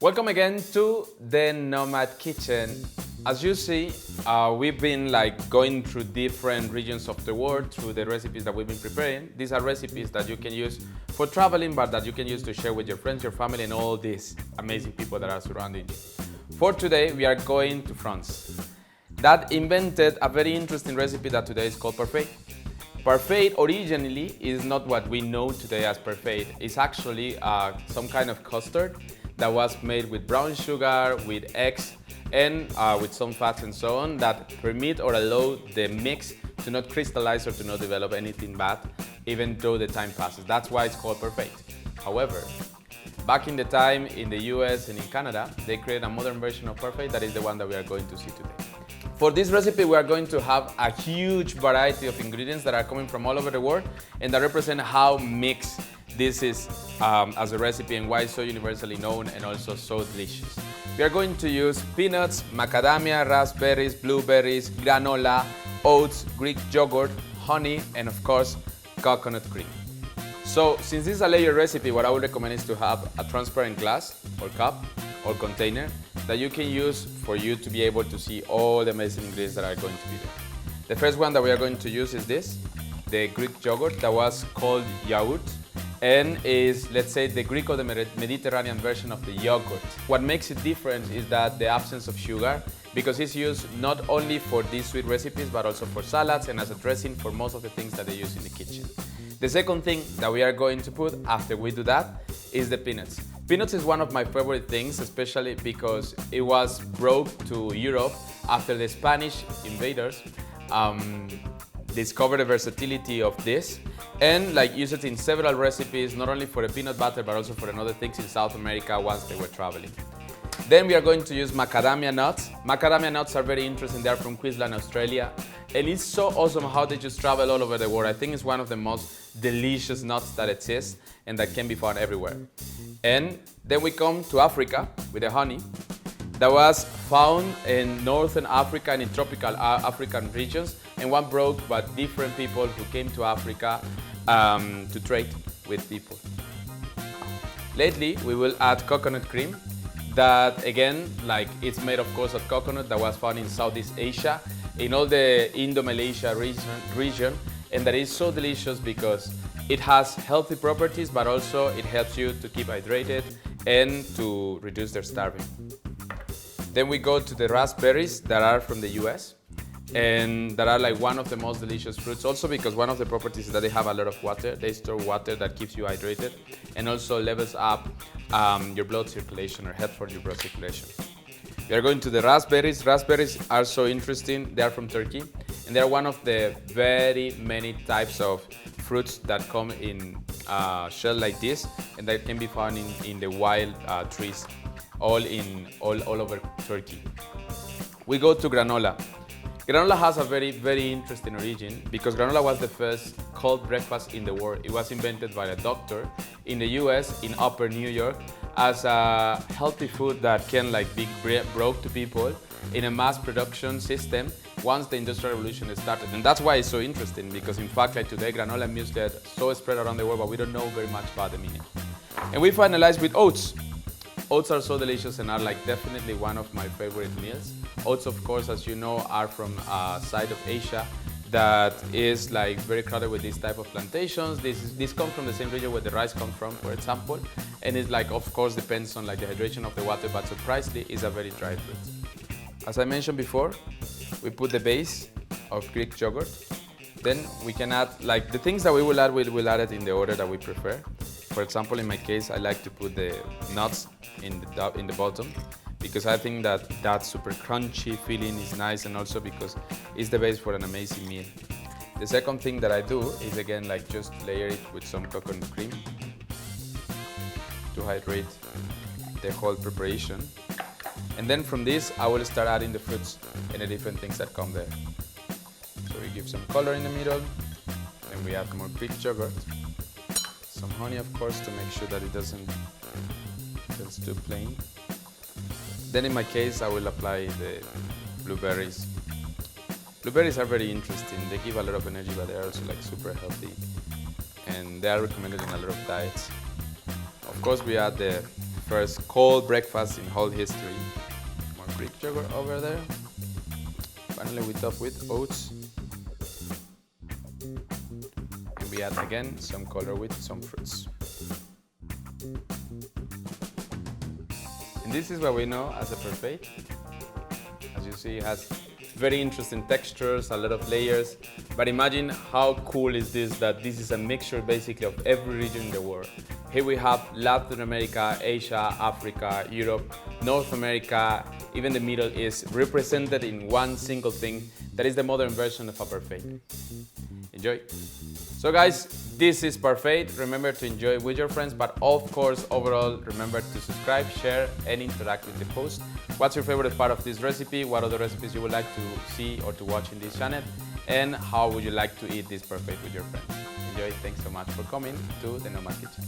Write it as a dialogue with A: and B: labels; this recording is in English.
A: Welcome again to the Nomad Kitchen. As you see, we've been going through different regions of the world through the recipes that we've been preparing. These are recipes that you can use for traveling, but that you can use to share with your friends, your family, and all these amazing people that are surrounding you. For today, we are going to France. That invented a very interesting recipe that today is called Parfait. Parfait originally is not what we know today as Parfait. It's actually some kind of custard that was made with brown sugar, with eggs, and with some fats and so on that permit or allow the mix to not crystallize or to not develop anything bad, even though the time passes. That's why it's called Parfait. However, back in the time in the US and in Canada, they created a modern version of Parfait that is the one that we are going to see today. For this recipe, we are going to have a huge variety of ingredients that are coming from all over the world and that represent how mixed this is as a recipe and why it's so universally known and also so delicious. We are going to use peanuts, macadamia, raspberries, blueberries, granola, oats, Greek yogurt, honey, and of course, coconut cream. So, since this is a layered recipe, what I would recommend is to have a transparent glass or cup or container that you can use for you to be able to see all the amazing ingredients that are going to be there. The first one that we are going to use is this, the Greek yogurt that was called yoghurt and is, let's say, the Greek or the Mediterranean version of the yogurt. What makes it different is that the absence of sugar, because it's used not only for these sweet recipes but also for salads and as a dressing for most of the things that they use in the kitchen. The second thing that we are going to put after we do that is the peanuts. Peanuts is one of my favorite things, especially because it was brought to Europe after the Spanish invaders discovered the versatility of this and used it in several recipes, not only for the peanut butter but also for other things in South America once they were traveling. Then we are going to use macadamia nuts. Macadamia nuts are very interesting. They are from Queensland, Australia. And it's so awesome how they just travel all over the world. I think it's one of the most delicious nuts that exist and that can be found everywhere. And then we come to Africa with the honey that was found in Northern Africa and in tropical African regions and one brought by different people who came to Africa to trade with people. Lately, we will add coconut cream that again, it's made of course of coconut that was found in Southeast Asia, in all the Indo-Malaysia region, and that is so delicious because it has healthy properties, but also it helps you to keep hydrated and to reduce their starving. Then we go to the raspberries that are from the US and that are one of the most delicious fruits, also because one of the properties is that they have a lot of water. They store water that keeps you hydrated and also levels up your blood circulation or helps for your blood circulation. We are going to the raspberries. Raspberries are so interesting. They are from Turkey and they are one of the very many types of fruits that come in shell like this and that can be found in the wild trees all over Turkey. We go to granola. Granola has a very, very interesting origin because granola was the first cold breakfast in the world. It was invented by a doctor in the US in Upper New York as a healthy food that can be brought to people in a mass production system once the Industrial Revolution started. And that's why it's so interesting because in fact today granola and muesli are so spread around the world but we don't know very much about them in it. And we finalize with oats. Oats are so delicious and are definitely one of my favorite meals. Oats, of course, as you know, are from a side of Asia that is very crowded with these type of plantations. This comes from the same region where the rice comes from, for example, and it of course depends on the hydration of the water, but surprisingly is a very dry fruit. As I mentioned before, we put the base of Greek yogurt. Then we can add the things that we will add. We'll add it in the order that we prefer. For example, in my case, I like to put the nuts in the bottom because I think that super crunchy feeling is nice and also because it's the base for an amazing meal. The second thing that I do is again just layer it with some coconut cream to hydrate the whole preparation. And then from this, I will start adding the fruits and the different things that come there. So we give some color in the middle, and we add more Greek yogurt. Some honey, of course, to make sure that it doesn't get too plain. Then in my case, I will apply the blueberries. Blueberries are very interesting. They give a lot of energy, but they are also super healthy. And they are recommended in a lot of diets. Of course, we add the first cold breakfast in whole history. More Greek yogurt over there. Finally, we top with oats. And we add again some color with some fruits. And this is what we know as a Parfait. As you see, it has very interesting textures, a lot of layers. But imagine how cool is this, that this is a mixture basically of every region in the world. Here we have Latin America, Asia, Africa, Europe, North America, even the Middle East, represented in one single thing that is the modern version of a Parfait. Enjoy. So guys, this is Parfait. Remember to enjoy with your friends, but of course, overall, remember to subscribe, share, and interact with the post. What's your favorite part of this recipe? What other recipes you would like to see or to watch in this channel? And how would you like to eat this Parfait with your friends? Enjoy. Thanks so much for coming to the Nomad Kitchen.